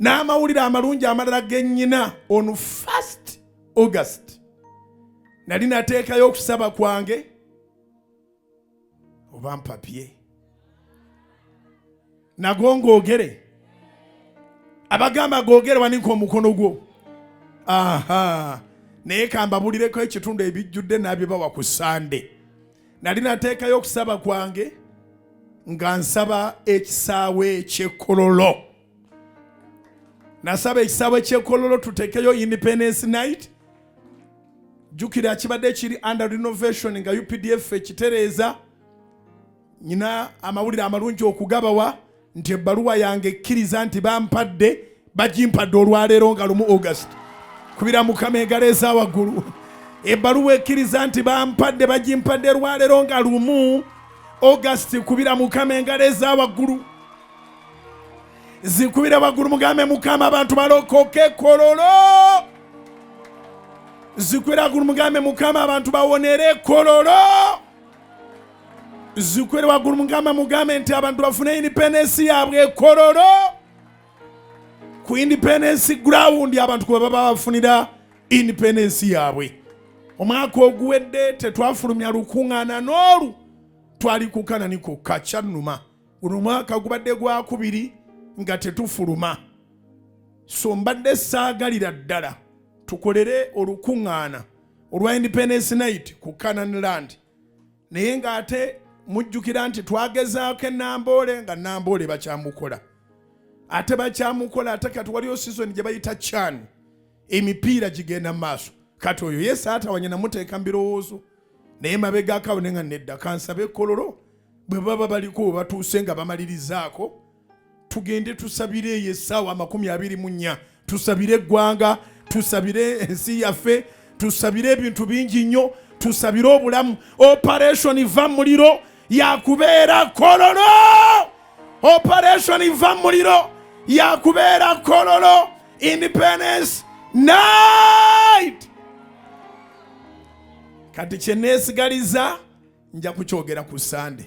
n'amawulire amalungi amalala gennyina on 1st August nali nateekayo okusaba kwange oba mpapye nago ngoogere abagamba googere wanika omukono gwo naye kambabulireko ekitundu ebijjudde n'abibawa ku Sande. Nali nateekayo okusaba kwange nga nsaba ekisaawe ky'Ekololo. Nasaba ekisaawe ky'Ekololo tuteekeyo Independence Night. Jjukira kibadde kiri under renovation nga UPDF ekitereeza. Nyina amawulire amalungi okugabawa nti ebbaluwa yange ekkiriza nti bampadde bagimpadde olwaleero nga 1 August. Kubira Mukama engalo eza waggulu. Ebbaluwa ekkiriza nti bampadde bagimpadde lwaleero nga 1 August. Kubira Mukama engalo eza waggulu. Zikubira waggulu mugambe Mukama abantu balokoke Kololo. Zikwera waggulu mugambe Mukama abantu bawonere Kololo. Zikwera waggulu mugambe nti abantu bafune independence yabwe Kololo. Ku independence ground abantu kuba bafunira independence yabwe. Omwaka oguwedde tetwafulumya lukuŋŋaana n'olu twali kukana niko kacyanuma. Guno mwaka gubadde gwa kubiri nga tetufuluma. So mbadde saagalira ddala tukolere olukuŋŋaana olwa Independence Night ku Canaan Land. Naye ng'ate mujjukira nti twagezaako Namboole nga Namboole bakyamukola. Ate bakyamukola ate kati waliyo season gye bayita CHAN. Emipiira gigenda maaso. Kati oyo Yesu atawanya namuteeka mbirowoozo. Naye mabega akawone nga nedda kansabe Kololo bwe baba baliko batuuse nga bamalirizaako. Tugende tusabire essaawa 24. Tusabire eggwanga, tusabire ensi yaffe, tusabire ebintu bingi nnyo, tusabire obulamu. Operation va muliro yakubeera Kololo. Operation va muliro yakubeera Kololo. Independence Night. Kati kye neesigaliza nja kukyogera ku Sande.